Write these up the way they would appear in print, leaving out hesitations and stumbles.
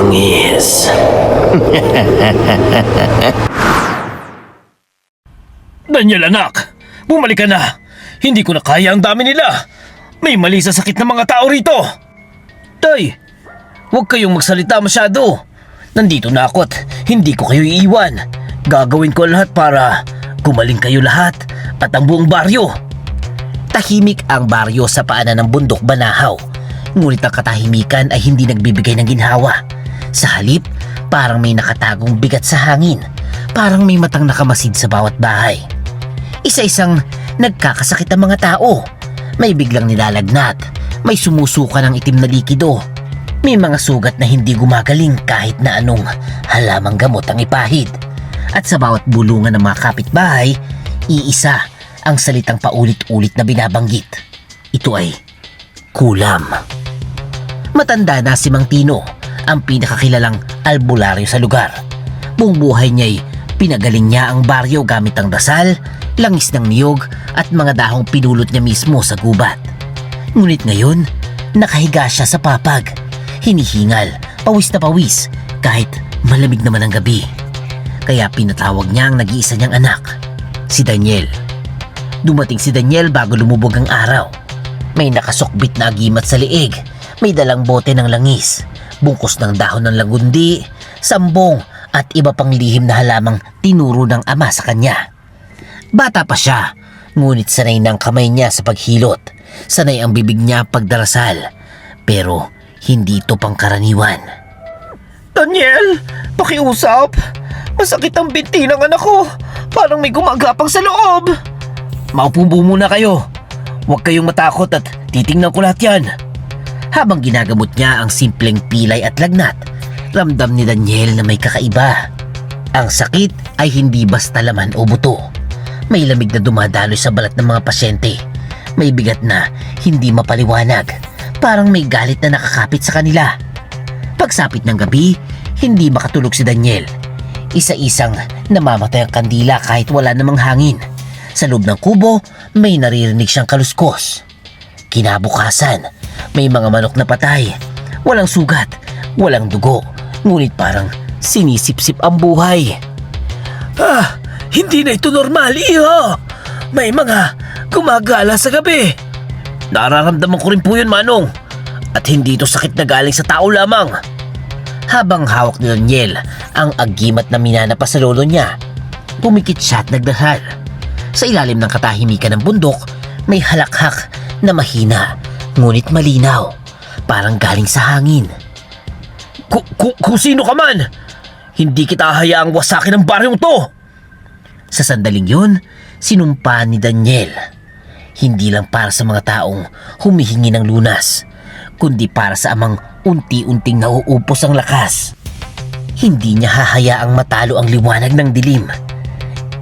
langis. Daniel anak, bumalik ka na. Hindi ko na kaya ang dami nila. May mali sa sakit ng mga tao rito. Tay, huwag kayong magsalita masyado. Nandito na ako at hindi ko kayo iiwan. Gagawin ko lahat para gumaling kayo lahat at ang buong baryo. Tahimik ang baryo sa paanan ng bundok Banahaw. Ngunit ang katahimikan ay hindi nagbibigay ng ginhawa. Sa halip, parang may nakatagong bigat sa hangin. Parang may matang nakamasid sa bawat bahay. Isa-isang nagkakasakit ang mga tao. May biglang nilalagnat. May sumusuka ng itim na likido. May mga sugat na hindi gumagaling kahit na anong halamang gamot ang ipahid. At sa bawat bulungan ng mga kapitbahay, iisa ang salitang paulit-ulit na binabanggit. Ito ay kulam. Matanda na si Mang Tino, ang pinakakilalang albularyo sa lugar. Buong buhay niya'y pinagaling niya ang baryo gamit ang dasal, langis ng niyog at mga dahong pinulot niya mismo sa gubat. Ngunit ngayon, nakahiga siya sa papag. Hinihingal, pawis na pawis kahit malamig naman ang gabi. Kaya pinatawag niya ang nag-iisa niyang anak, si Daniel. Dumating si Daniel bago lumubog ang araw. May nakasukbit na agimat sa liig, may dalang bote ng langis, bungkus ng dahon ng lagundi, sambong at iba pang lihim na halamang tinuro ng ama sa kanya. Bata pa siya, ngunit sanay ng kamay niya sa paghilot, sanay ang bibig niya pagdarasal, pero hindi ito pangkaraniwan. Daniel, pakiusap. Masakit ang binti ng anak ko. Parang may gumagapang sa loob. Maupo muna kayo. Huwag kayong matakot at titingnan ko lahat yan. Habang ginagamot niya ang simpleng pilay at lagnat, ramdam ni Daniel na may kakaiba. Ang sakit ay hindi basta laman o buto. May lamig na dumadaloy sa balat ng mga pasyente. May bigat na hindi mapaliwanag. Parang may galit na nakakapit sa kanila. Pagsapit ng gabi, hindi makatulog si Daniel. Isa-isang namamatay ang kandila kahit wala namang hangin. Sa loob ng kubo, may naririnig siyang kaluskos. Kinabukasan, may mga manok na patay. Walang sugat, walang dugo, ngunit parang sinisipsip ang buhay. Hindi na ito normal, iho! May mga gumagala sa gabi. Nararamdaman ko rin po yun, Manong. At hindi ito sakit na galing sa tao lamang. Habang hawak ni Daniel ang agimat na minanapa sa lolo niya, pumikit siya at nagdasal. Sa ilalim ng katahimikan ng bundok, may halakhak na mahina, ngunit malinaw, parang galing sa hangin. Kung sino ka man, hindi kita hayaang wasakin ang baryong to! Sa sandaling yun, sinumpa ni Daniel. Hindi lang para sa mga taong humihingi ng lunas, kundi para sa amang unti-unting nauupos ang lakas. Hindi niya hahayaang matalo ang liwanag ng dilim.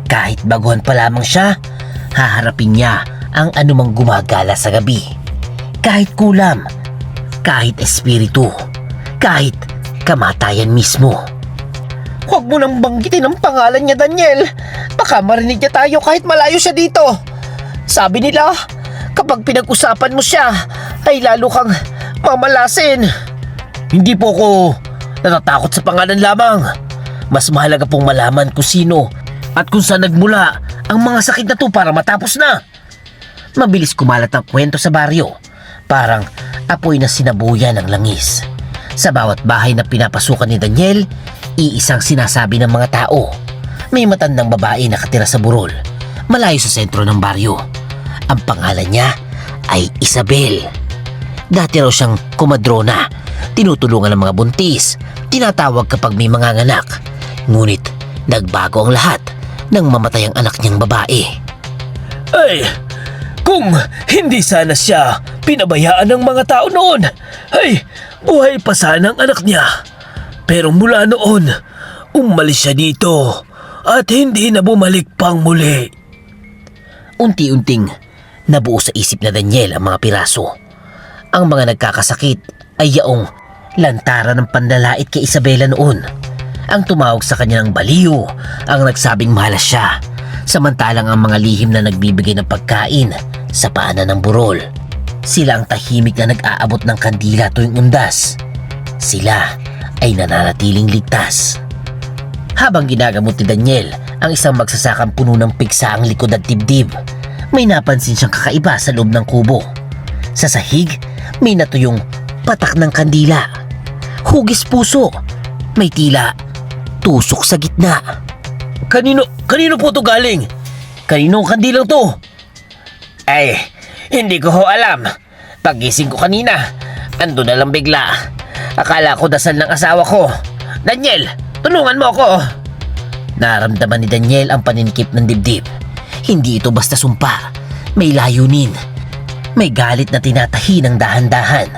Kahit baguhan pa lamang siya, haharapin niya ang anumang gumagala sa gabi. Kahit kulam, kahit espiritu, kahit kamatayan mismo. Huwag mo nang banggitin ang pangalan niya, Daniel. Baka marinig niya tayo kahit malayo siya dito. Sabi nila, kapag pinag-usapan mo siya, ay lalo kang mamalasin. Hindi po ako natatakot sa pangalan lamang. Mas mahalaga pong malaman kung sino at kung saan nagmula ang mga sakit na to para matapos na. Mabilis kumalat ang kwento sa baryo. Parang apoy na sinabuyan ng langis. Sa bawat bahay na pinapasukan ni Daniel, iisang sinasabi ng mga tao. May matandang babae nakatira sa burol, malayo sa sentro ng baryo. Ang pangalan niya ay Isabel. Dati raw siyang kumadrona, tinutulungan ng mga buntis, tinatawag kapag may mga anak. Ngunit nagbago ang lahat nang mamatay ang anak niyang babae. Ay, kung hindi sana siya pinabayaan ng mga tao noon, ay buhay pa sana ang anak niya. Pero mula noon, umalis siya dito at hindi na bumalik pang muli. Unti-unting nabuo sa isip na Daniel ang mga piraso. Ang mga nagkakasakit ay yaong lantaran ng panlalait kay Isabela noon. Ang tumawag sa kanya ng baliw, ang nagsabing malas siya, samantalang ang mga lihim na nagbibigay ng pagkain sa paanan ng burol. Sila ang tahimik na nag-aabot ng kandila tuwing undas. Sila ay nananatiling ligtas. Habang ginagamot ni Daniel ang isang magsasakang puno ng pigsa ang likod at dibdib, may napansin siyang kakaiba sa loob ng kubo. Sa sahig, may natuyong patak ng kandila. Hugis puso, may tila tusok sa gitna. Kanino po to galing? Kaninong kandilang to? Ay, hindi ko ho alam. Pagising ko kanina, ando na lang bigla. Akala ko dasal ng asawa ko. Daniel, tulungan mo ako. Naramdaman ni Daniel ang paninikip ng dibdib. Hindi ito basta sumpa. May layunin. May galit na tinatahi ng dahan-dahan.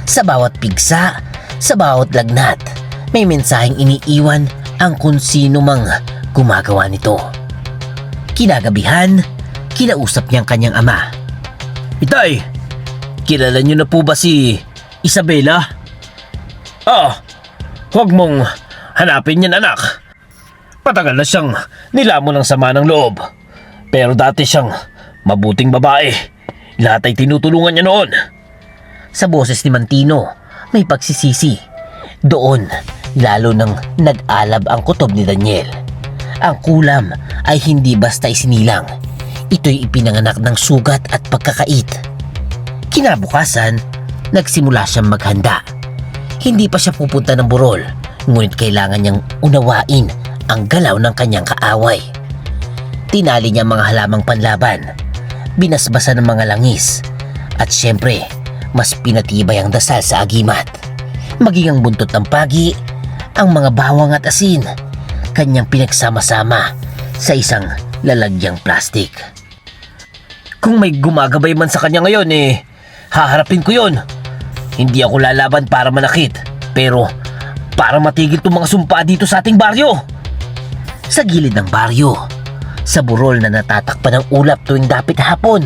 Sa bawat pigsa, sa bawat lagnat, may mensaheng iniiwan ang kung sino mang gumagawa nito. Kinagabihan, kinausap niyang kanyang ama. Itay, kilala niyo na po ba si Isabela? Huwag mong hanapin yan, anak. Patagal na siyang nilamon ng sama ng loob. Pero dati siyang mabuting babae. Lahat ay tinutulungan niya noon. Sa boses ni Mantino, may pagsisisi. Doon, lalo nang nag-alab ang kutob ni Daniel. Ang kulam ay hindi basta isinilang. Ito'y ipinanganak ng sugat at pagkakait. Kinabukasan, nagsimula siyang maghanda. Hindi pa siya pupunta ng burol, ngunit kailangan niyang unawain ang galaw ng kanyang kaaway. Tinali niya mga halamang panlaban, binasbasa ng mga langis, at syempre, mas pinatibay ang dasal sa agimat. Maging ang buntot ng pagi, ang mga bawang at asin, kanyang pinagsama-sama sa isang lalagyang plastik. Kung may gumagabay man sa kanya ngayon haharapin ko yon. Hindi ako lalaban para manakit, pero para matigil itong mga sumpa dito sa ating baryo. Sa gilid ng baryo, sa burol na natatakpan ng ulap tuwing dapit hapon,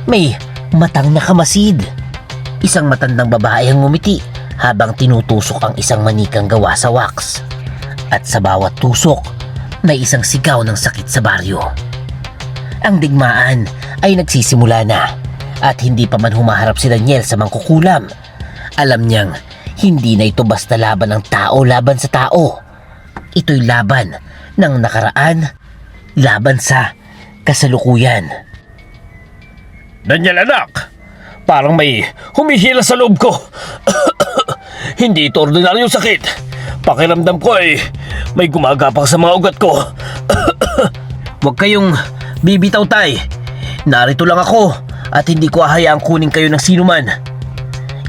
may matang nakamasid. Isang matandang babae ang ngumiti habang tinutusok ang isang manikang gawa sa wax. At sa bawat tusok, may isang sigaw ng sakit sa baryo. Ang digmaan ay nagsisimula na at hindi pa man humaharap si Daniel sa mangkukulam. Alam niyang hindi na ito basta laban ng tao laban sa tao. Ito'y laban ng nakaraan, laban sa kasalukuyan. Daniel, anak, parang may humihila sa loob ko. Hindi ito ordinaryong sakit. Pakiramdam ko ay may gumagapang sa mga ugat ko. Huwag kayong bibitaw, tay. Narito lang ako at hindi ko hahayaang kunin kayo ng sinuman.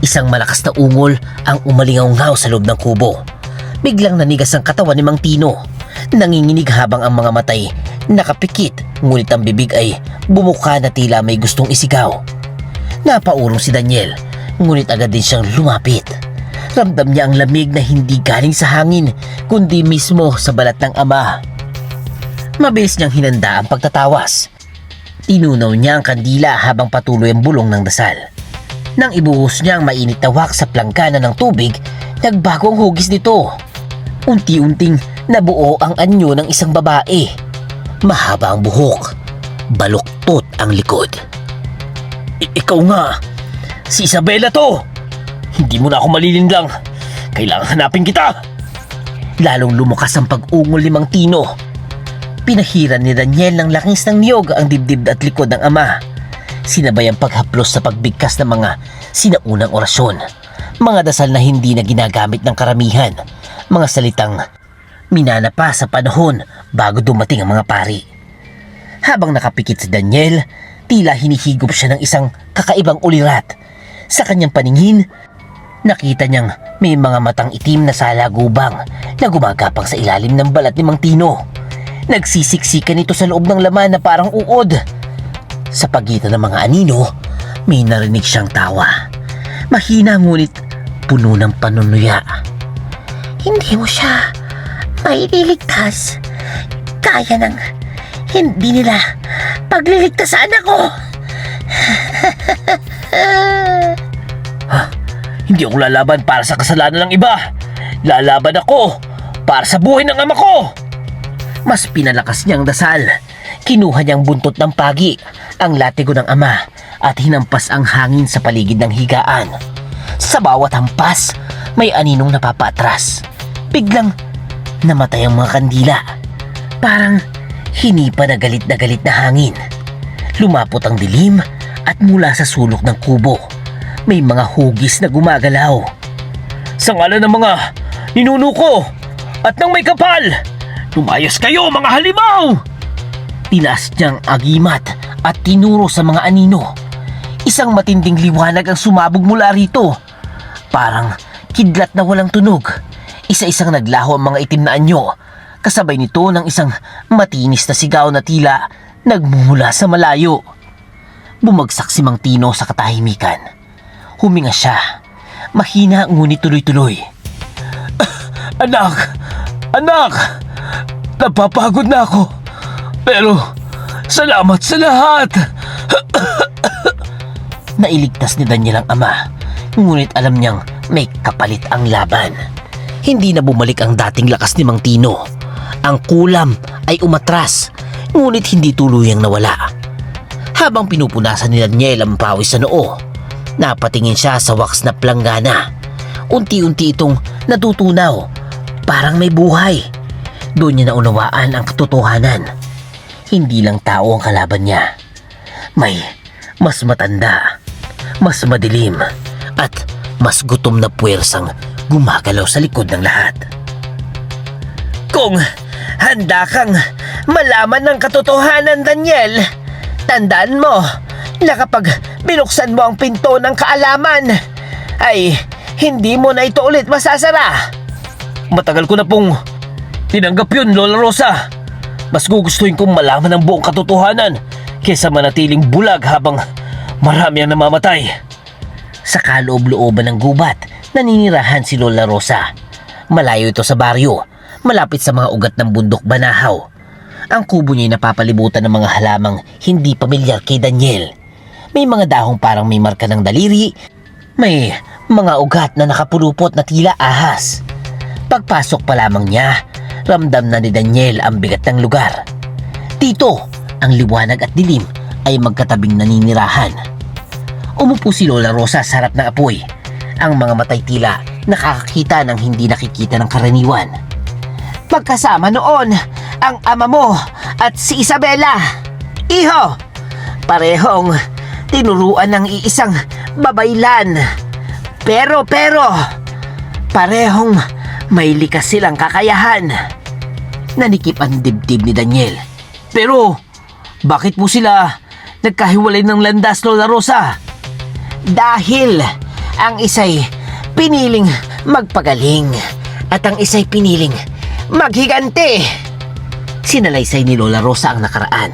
Isang malakas na ungol ang umalingaw-ngaw sa loob ng kubo. Biglang nanigas ang katawan ni Mang Tino. Nanginginig habang ang mga matay nakapikit, ngunit ang bibig ay bumuka na tila may gustong isigaw. Napaurong si Daniel, ngunit agad din siyang lumapit. Ramdam niya ang lamig na hindi galing sa hangin, kundi mismo sa balat ng ama. Mabilis niyang hinanda ang pagtatawas. Tinunaw niya ang kandila habang patuloy ang bulong ng dasal. Nang ibuhos niya ang mainit na wax sa planggana ng tubig, nagbago ang hugis nito. Unti-unting nabuo ang anyo ng isang babae. Mahaba ang buhok, baluktot ang likod. Ikaw nga, si Isabela to. Hindi mo na ako malilinlang. Kailangan hanapin kita. Lalong lumukas ang pag-ungol ni Mang Tino. Pinahiran ni Daniel ng langis ng niyog ang dibdib at likod ng ama. Sinabay ang paghaplos sa pagbigkas ng mga sinaunang orasyon. Mga dasal na hindi na ginagamit ng karamihan. Mga salitang minanapa sa panahon bago dumating ang mga pari. Habang nakapikit si Daniel, tila hinihigop siya ng isang kakaibang ulirat. Sa kanyang paningin, nakita niyang may mga matang itim na salagubang na gumagapang sa ilalim ng balat ni Mang Tino. Nagsisiksikan ito sa loob ng laman na parang uod. Sa pagitan ng mga anino, may narinig siyang tawa. Mahina ngunit puno ng panunuya. Hindi mo siya maililigtas. Kaya nang hindi nila pagliligtasan ako. Hindi ako lalaban para sa kasalanan ng iba. Lalaban ako para sa buhay ng ama ko. Mas pinalakas niyang dasal. Kinuha niyang buntot ng pagi, ang latigo ng ama, at hinampas ang hangin sa paligid ng higaan. Sa bawat hampas, may aninong napapaatras. Biglang namatay ang mga kandila. Parang hinipa na galit na hangin. Lumapot ang dilim at mula sa sulok ng kubo, may mga hugis na gumagalaw. Sa ngalan ng mga ninuno ko at ng may kapal, lumayas kayo mga halimaw! Tinaas niyang agimat at tinuro sa mga anino. Isang matinding liwanag ang sumabog mula rito. Parang kidlat na walang tunog. Isa-isang naglaho ang mga itim na anyo. Kasabay nito ng isang matinis na sigaw na tila nagmumula sa malayo. Bumagsak si Mang Tino sa katahimikan. Huminga siya. Mahina ngunit tuloy-tuloy. Anak! Anak! Napapagod na ako. Pero salamat sa lahat! Nailigtas ni Daniel ang ama. Ngunit alam niyang may kapalit ang laban. Hindi na bumalik ang dating lakas ni Mang Tino. Ang kulam ay umatras, ngunit hindi tuluyang nawala. Habang pinupunasan ni Daniel ang pawis sa noo, napatingin siya sa wax na planggana. Unti-unti itong natutunaw, parang may buhay. Doon niya naunawaan ang katotohanan. Hindi lang tao ang kalaban niya. May mas matanda, mas madilim, at mas gutom na puwersang gumagalaw sa likod ng lahat. Kung handa kang malaman ng katotohanan, Daniel, tandaan mo na kapag binuksan mo ang pinto ng kaalaman, ay hindi mo na ito ulit masasara. Matagal ko na pong tinanggap yun, Lola Rosa. Mas gugustuhin kong malaman ang buong katotohanan kaysa manatiling bulag habang marami ang namamatay. Sa kaloob-looban ng gubat, naninirahan si Lola Rosa. Malayo ito sa baryo, malapit sa mga ugat ng bundok Banahaw. Ang kubo niya ay napapalibutan ng mga halamang hindi pamilyar kay Daniel. May mga dahong parang may marka ng daliri, may mga ugat na nakapulupot na tila ahas. Pagpasok pa lamang niya, ramdam na ni Daniel ang bigat ng lugar. Dito, ang liwanag at dilim ay magkatabing naninirahan. Umupo si Lola Rosa sa harap ng apoy. Ang mga matay tila nakakakita ng hindi nakikita ng karaniwan. Magkasama noon ang ama mo at si Isabela. Iho, parehong tinuruan ng iisang babaylan. Pero, parehong may likas silang kakayahan. Nanikip ang dibdib ni Daniel. Pero bakit po sila nagkahiwalay ng landas, Lola Rosa? Dahil ang isa'y piniling magpagaling at ang isa'y piniling maghigante. Sinalaysay ni Lola Rosa ang nakaraan,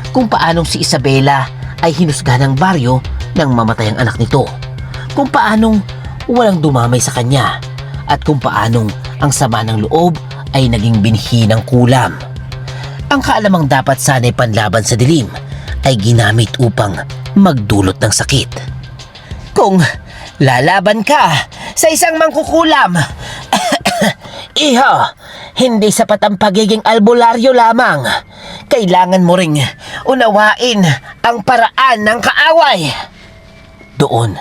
kung paanong si Isabela ay hinusga ng baryo nang mamatay ang anak nito, kung paanong walang dumamay sa kanya, at kung paanong ang sama ng loob ay naging binhi ng kulam. Ang kaalamang dapat sana'y panlaban sa dilim ay ginamit upang magdulot ng sakit. Kung lalaban ka sa isang mangkukulam, iho, hindi sapat ang pagiging albularyo lamang. Kailangan mo ring unawain ang paraan ng kaaway. Doon,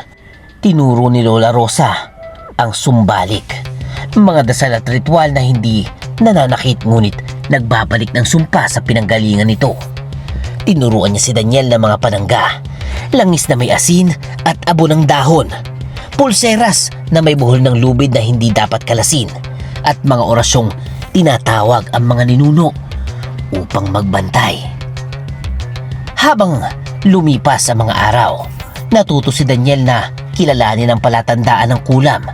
tinuro ni Lola Rosa ang sumbalik. Mga dasal at ritual na hindi nananakit ngunit nagbabalik ng sumpa sa pinanggalingan nito. Tinuruan niya si Daniel ng mga panangga, langis na may asin at abo ng dahon, pulseras na may buhol ng lubid na hindi dapat kalasin, at mga orasyong tinatawag ang mga ninuno upang magbantay. Habang lumipas ang mga araw, natuto si Daniel na kilalanin ang palatandaan ng kulam.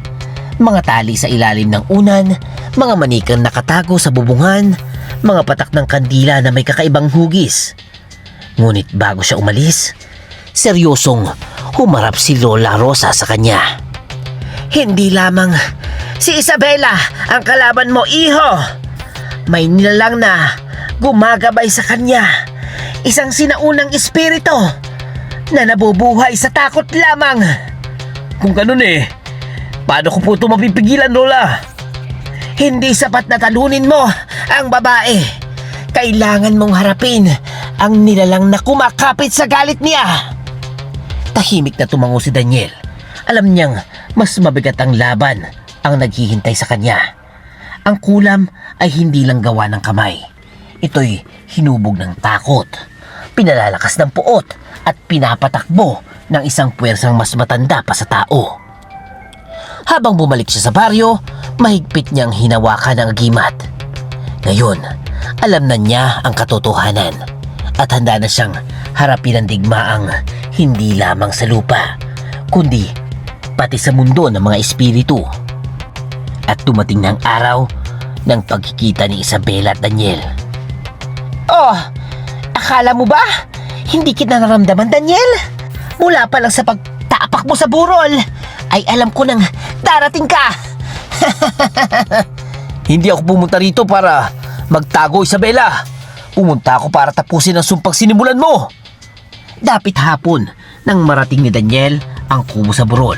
Mga tali sa ilalim ng unan, mga manikang nakatago sa bubungan, mga patak ng kandila na may kakaibang hugis. Ngunit bago siya umalis, seryosong humarap si Lola Rosa sa kanya. Hindi lamang si Isabela ang kalaban mo, iho. May nilalang na gumagabay sa kanya, isang sinaunang espiritu na nabubuhay sa takot lamang. Kung ganun paano ko po ito mapipigilan, Lola? Hindi sapat na talunin mo ang babae. Kailangan mong harapin ang nilalang na kumakapit sa galit niya. Tahimik na tumango si Daniel. Alam niyang mas mabigat ang laban ang naghihintay sa kanya. Ang kulam ay hindi lang gawa ng kamay. Ito'y hinubog ng takot, pinalalakas ng puot at pinapatakbo ng isang puwersang mas matanda pa sa tao. Habang bumalik siya sa baryo, mahigpit niyang hinawakan ang agimat. Ngayon, alam na niya ang katotohanan at handa na siyang harapin ang digmaang hindi lamang sa lupa, kundi pati sa mundo ng mga espiritu. At dumating na ang araw ng pagkikita ni Isabela at Daniel. Oh, akala mo ba hindi kita naramdaman, Daniel? Mula pa lang sa pagtapak mo sa burol, ay alam ko nang darating ka. Hindi ako pumunta rito para magtago, Isabela. Pumunta ako para tapusin ang sumpang sinimulan mo. Dapit hapon nang marating ni Daniel ang kubo sa burol.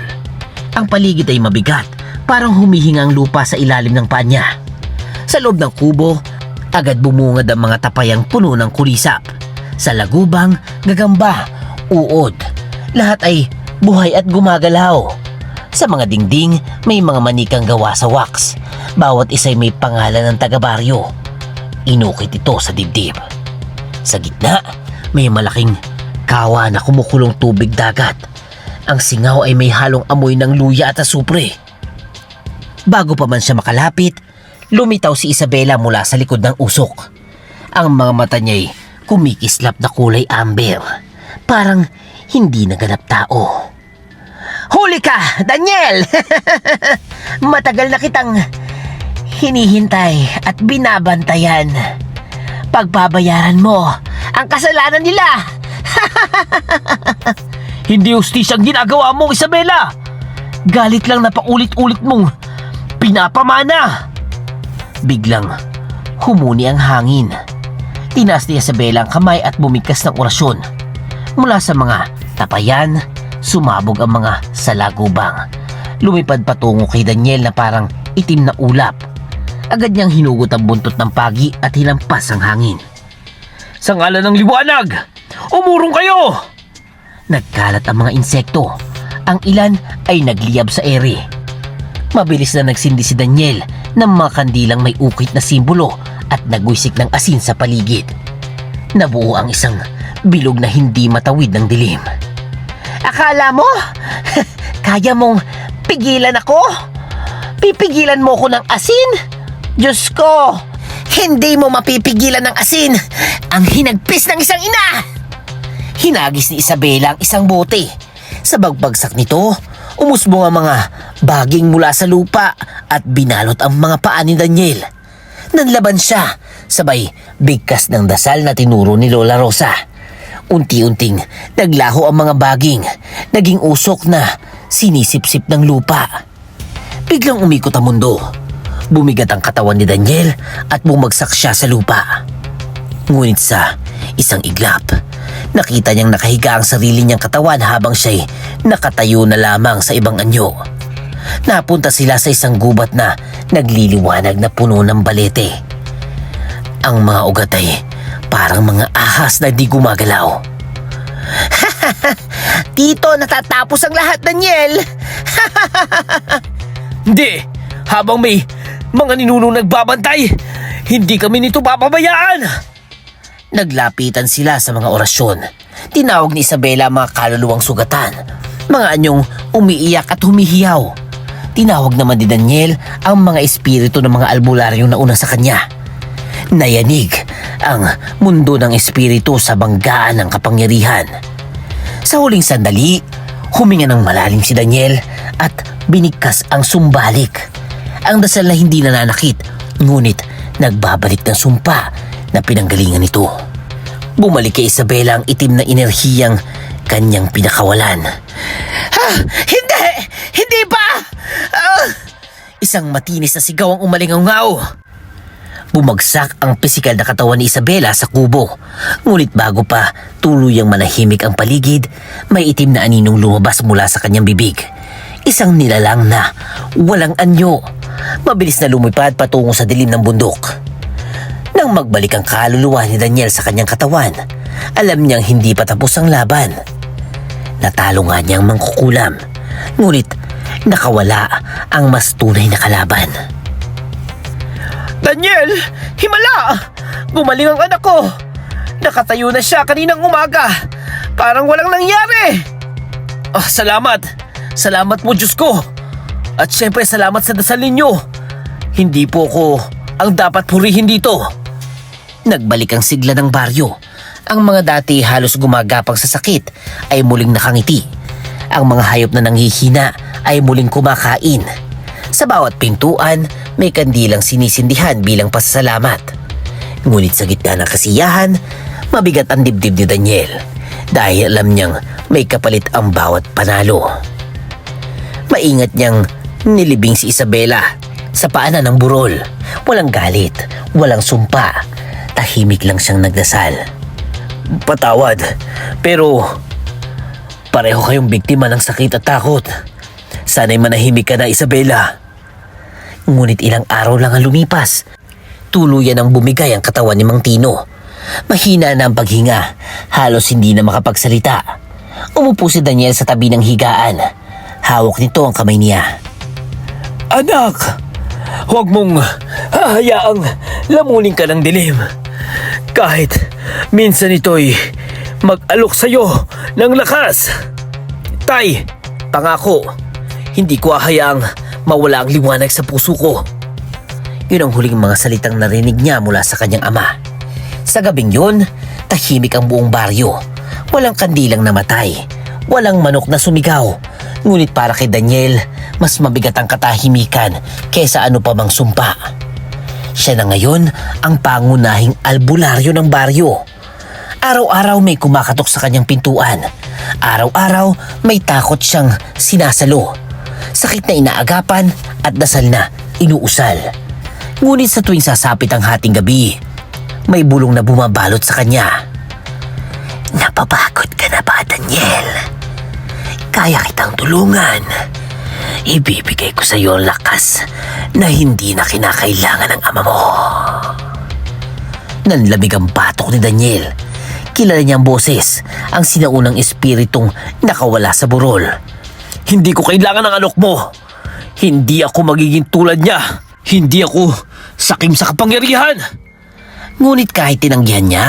Ang paligid ay mabigat, parang humihinga ang lupa sa ilalim ng paa niya. Sa loob ng kubo, agad bumungad ang mga tapayang puno ng kulisap. Sa lagubang, gagamba, uod, lahat ay buhay at gumagalaw. Sa mga dingding, may mga manikang gawa sa wax. Bawat isa'y may pangalan ng taga-baryo. Inukit ito sa dibdib. Sa gitna, may malaking kawa na kumukulong tubig dagat. Ang singaw ay may halong amoy ng luya at asupre. Bago pa man siya makalapit, lumitaw si Isabela mula sa likod ng usok. Ang mga mata niya'y kumikislap na kulay amber. Parang hindi naganap tao. Huli ka, Daniel! Matagal na kitang hinihintay at binabantayan. Pagbabayaran mo ang kasalanan nila. Hindi hustisya ang ginagawa mo, Isabela. Galit lang na paulit-ulit mong pinapamana. Biglang humuni ang hangin. Tinaas ni Isabela ang kamay at bumigkas ng orasyon. Mula sa mga tapayan, sumabog ang mga salagubang. Lumipad patungo kay Daniel na parang itim na ulap. Agad niyang hinugot ang buntot ng pagi at hinampas ang hangin. Sa ngalan ng liwanag, umurong kayo! Nagkalat ang mga insekto. Ang ilan ay nagliyab sa ere. Mabilis na nagsindi si Daniel ng mga kandilang may ukit na simbolo at nagwisik ng asin sa paligid. Nabuo ang isang bilog na hindi matawid ng dilim. Akala mo, kaya mong pigilan ako? Pipigilan mo ko ng asin? Diyos ko, hindi mo mapipigilan ng asin ang hinagpis ng isang ina! Hinagis ni Isabela ang isang bote. Sa bagbagsak nito, umusbong ang mga baging mula sa lupa at binalot ang mga paa ni Daniel. Nanlaban siya, sabay bigkas ng dasal na tinuro ni Lola Rosa. Unti-unting naglaho ang mga baging, naging usok na sinisip-sip ng lupa. Biglang umikot ang mundo. Bumigat ang katawan ni Daniel at bumagsak siya sa lupa. Ngunit sa isang iglap, nakita niyang nakahiga ang sarili niyang katawan habang siya'y nakatayo na lamang sa ibang anyo. Napunta sila sa isang gubat na nagliliwanag na puno ng balete. Ang mga ugat ay parang mga ahas na di gumagalaw. Dito natatapos ang lahat, Daniel! Hindi! Habang may mga ninunong nagbabantay, hindi kami nito papabayaan! Naglapitan sila sa mga orasyon. Tinawag ni Isabela ang mga kaluluwang sugatan, mga anyong umiiyak at humihiyaw. Tinawag naman ni Daniel ang mga espiritu ng mga albularyong nauna sa kanya. Nayanig ang mundo ng espiritu sa banggaan ng kapangyarihan. Sa huling sandali, huminga ng malalim si Daniel at binigkas ang sumbalik. Ang dasal na hindi nananakit, ngunit nagbabalik ng sumpa na pinanggalingan nito. Bumalik kay Isabela ang itim na enerhiyang kanyang pinakawalan. Hindi! Hindi pa! Isang matinis na sigaw ang umalingaw-ngaw. Bumagsak ang pisikal na katawan ni Isabela sa kubo. Ngunit bago pa tuluyang manahimik ang paligid, may itim na aninong lumabas mula sa kanyang bibig. Isang nilalang na walang anyo. Mabilis na lumipad patungo sa dilim ng bundok. Nang magbalik ang kaluluwa ni Daniel sa kanyang katawan, alam niyang hindi pa tapos ang laban. Natalo nga niyang mangkukulam. Ngunit nakawala ang mas tunay na kalaban. Daniel! Himala! Gumaling ang anak ko! Nakatayo na siya kaninang umaga! Parang walang nangyari! Salamat! Salamat po, Diyos ko! At syempre salamat sa dasal ninyo! Hindi po ako ang dapat purihin dito. Nagbalik ang sigla ng baryo. Ang mga dati halos gumagapang sa sakit ay muling nakangiti. Ang mga hayop na nanghihina ay muling kumakain. Sa bawat pintuan, may kandilang sinisindihan bilang pasasalamat. Ngunit sa gitna ng kasiyahan, mabigat ang dibdib ni Daniel dahil alam niyang may kapalit ang bawat panalo. Maingat niyang nilibing si Isabela sa paanan ng burol. Walang galit, walang sumpa. Tahimik lang siyang nagdasal. Patawad, pero pareho kayong biktima ng sakit at takot. Sana'y manahimik ka na, Isabela. Ngunit ilang araw lang ang lumipas. Tuluyan ang bumigay ang katawan ni Mang Tino. Mahina na ang paghinga, halos hindi na makapagsalita. Umupo si Daniel sa tabi ng higaan. Hawak nito ang kamay niya. Anak, huwag mong hahayaang lamunin ka ng dilim. Kahit minsan ito'y mag-alok sa'yo ng lakas. Tay, pangako, hindi ko hahayaang mawala ang liwanag sa puso ko. Yun ang huling mga salitang narinig niya mula sa kanyang ama. Sa gabing yun, tahimik ang buong baryo. Walang kandilang namatay, walang manok na sumigaw. Ngunit para kay Daniel, mas mabigat ang katahimikan kaysa ano pa mang sumpa. Siya na ngayon ang pangunahing albularyo ng baryo. Araw-araw may kumakatok sa kanyang pintuan. Araw-araw may takot siyang sinasalo. Sakit na inaagapan at dasal na inuusal. Ngunit sa tuwing sasapit ang hating gabi, may bulong na bumabalot sa kanya. Napapagod ka na ba, Daniel? Kaya kitang tulungan. Ibibigay ko sa iyo ang lakas na hindi na kinakailangan ng ama mo. Nanlamig ang batok ni Daniel. Kilala niya ang boses, ang sinaunang espiritong nakawala sa burol. Hindi ko kailangan ng anak mo. Hindi ako magiging tulad niya. Hindi ako sakim sa kapangyarihan. Ngunit kahit tinanggihan niya,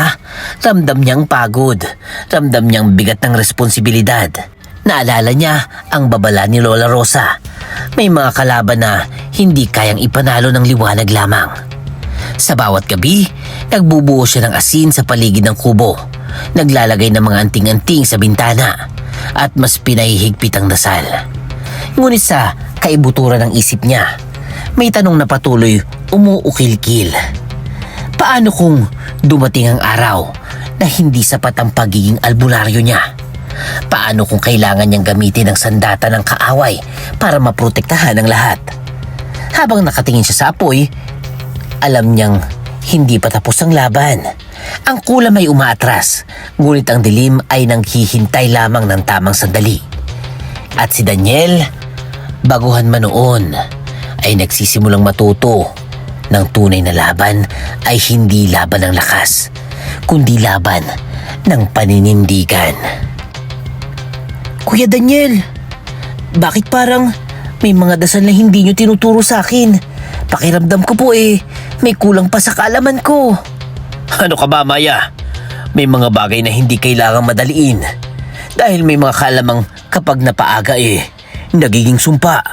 ramdam niyang pagod. Ramdam niyang bigat ng responsibilidad. Naalala niya ang babala ni Lola Rosa. May mga kalaban na hindi kayang ipanalo ng liwanag lamang. Sa bawat gabi, nagbubuo siya ng asin sa paligid ng kubo. Naglalagay ng mga anting-anting sa bintana at mas pinahihigpit ang dasal. Ngunit sa kaibuturan ng isip niya, may tanong na patuloy umuukil-kil. Paano kung dumating ang araw na hindi sapat ang pagiging albularyo niya? Paano kung kailangan niyang gamitin ang sandata ng kaaway para maprotektahan ang lahat? Habang nakatingin siya sa apoy, alam niyang hindi pa tapos ang laban. Ang kulam ay umaatras, ngunit ang dilim ay nanghihintay lamang ng tamang sandali. At si Daniel, baguhan man noon, ay nagsisimulang matuto ng tunay na laban ay hindi laban ng lakas, kundi laban ng paninindigan. Kuya Daniel, bakit parang may mga dasal na hindi nyo tinuturo sa akin? Pakiramdam ko po may kulang pa sa kaalaman ko. Ano ka ba, Maya? May mga bagay na hindi kailangang madaliin. Dahil may mga kalamang kapag napaaga nagiging sumpa.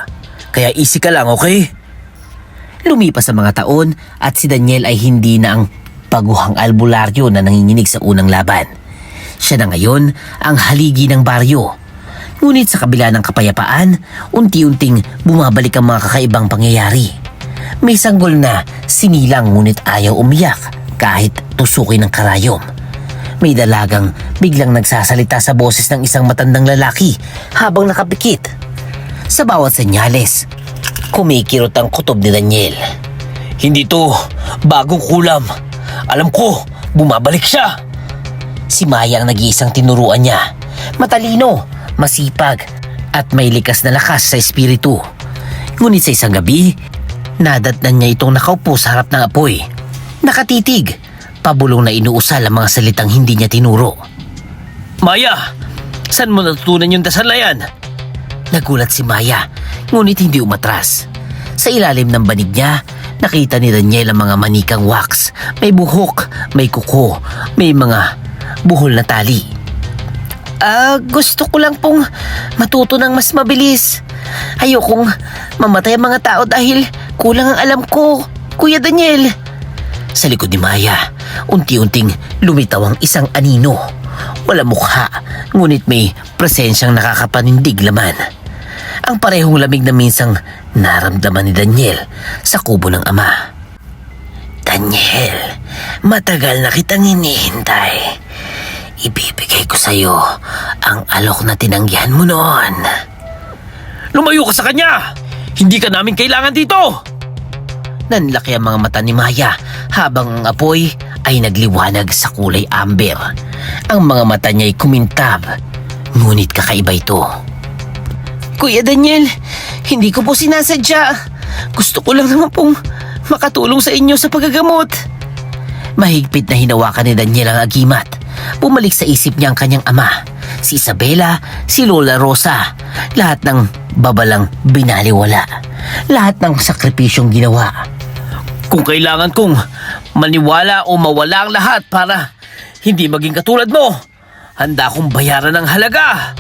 Kaya easy ka lang, okay? Lumipas ang mga taon at si Daniel ay hindi na ang paguhang albularyo na nanginginig sa unang laban. Siya na ngayon ang haligi ng baryo. Ngunit sa kabila ng kapayapaan, unti-unting bumabalik ang mga kakaibang pangyayari. May sanggol na sinilang ngunit ayaw umiyak kahit tusukin ng karayom. May dalagang biglang nagsasalita sa boses ng isang matandang lalaki habang nakapikit. Sa bawat senyales, kumikirot ang kutob ni Daniel. Hindi to bagong kulam. Alam ko, bumabalik siya. Si Maya ang nag-iisang tinuruan niya. Matalino, masipag, at may likas na lakas sa espiritu. Ngunit sa isang gabi, nadatnan niya itong nakaupo sa harap ng apoy. Nakatitig, pabulong na inuusal ang mga salitang hindi niya tinuro. Maya, saan mo natutunan yung dasal na yan? Nagulat si Maya, ngunit hindi umatras. Sa ilalim ng banig niya, nakita ni Daniel ang mga manikang wax. May buhok, may kuko, may mga buhol na tali. Gusto ko lang pong matuto ng mas mabilis. Ayokong mamatay ang mga tao dahil kulang ang alam ko, Kuya Daniel. Sa likod ni Maya, unti-unting lumitaw ang isang anino. Wala mukha, ngunit may presensyang nakakapanindig laman. Ang parehong lamig na minsang naramdaman ni Daniel sa kubo ng ama. Daniel, matagal na kitang hinihintay. Ibibigay ko sa'yo ang alok na tinanggihan mo noon. Lumayo ka sa kanya! Hindi ka namin kailangan dito! Nanlaki ang mga mata ni Maya habang ang apoy ay nagliwanag sa kulay amber. Ang mga mata niya ay kumintab, ngunit kakaiba ito. Kuya Daniel, hindi ko po sinasadya. Gusto ko lang naman pong makatulong sa inyo sa paggagamot. Mahigpit na hinawakan ni Daniel ang agimat. Bumalik sa isip niya ang kanyang ama, si Isabela, si Lola Rosa. Lahat ng babalang binaliwala. Lahat ng sakripisyong ginawa. Kung kailangan kong maniwala o mawala ang lahat para hindi maging katulad mo, handa akong bayaran ng halaga.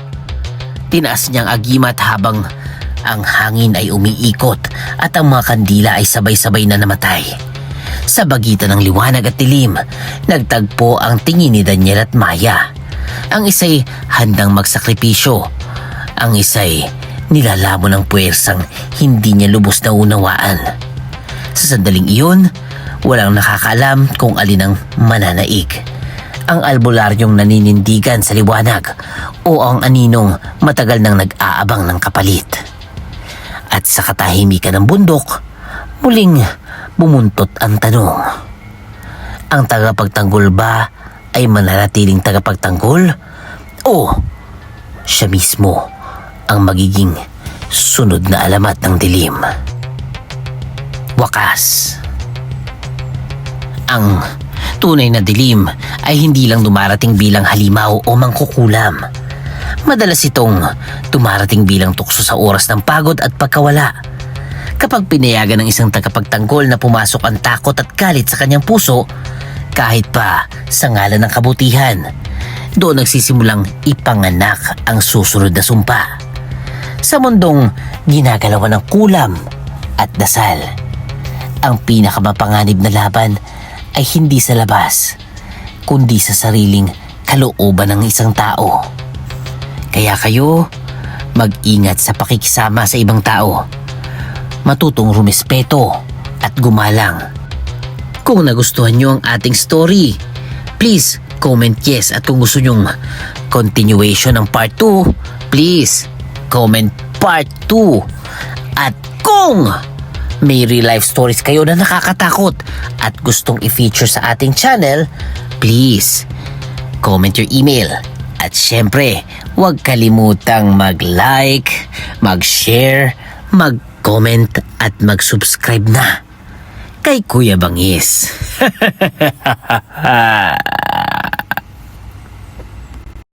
Tinaas niyang agimat habang ang hangin ay umiikot at ang mga kandila ay sabay-sabay na namatay. Sa bagitan ng liwanag at dilim, nagtagpo ang tingin ni Daniel at Maya. Ang isa'y handang magsakripisyo. Ang isa'y nilalamon ng puwersang hindi niya lubos na unawaan. Sa sandaling iyon, walang nakakaalam kung alin ang mananaig. Ang albularyong naninindigan sa liwanag o ang aninong matagal nang nag-aabang ng kapalit. At sa katahimikan ng bundok, muling bumuntot ang tanong. Ang tagapagtanggol ba ay mananatiling tagapagtanggol? O siya mismo ang magiging sunod na alamat ng dilim? Wakas. Ang tunay na dilim ay hindi lang dumarating bilang halimaw o mangkukulam. Madalas itong dumarating bilang tukso sa oras ng pagod at pagkawala. Kapag pinayagan ng isang tagapagtanggol na pumasok ang takot at galit sa kanyang puso, kahit pa sa ngalan ng kabutihan, doon nagsisimulang ipanganak ang susunod na sumpa. Sa mundong ginagalawan ng kulam at dasal, ang pinakamapanganib na laban ay hindi sa labas, kundi sa sariling kalooban ng isang tao. Kaya kayo, mag-ingat sa pakikisama sa ibang tao. Matutong rumispeto at gumalang. Kung nagustuhan nyo ang ating story, please comment yes. At kung gusto nyong continuation ng part 2, please comment part 2. At kung may real life stories kayo na nakakatakot at gustong i-feature sa ating channel, please comment your email. At syempre, huwag kalimutang mag-like, mag-share, mag-comment at mag-subscribe na kay Kuya Bangis.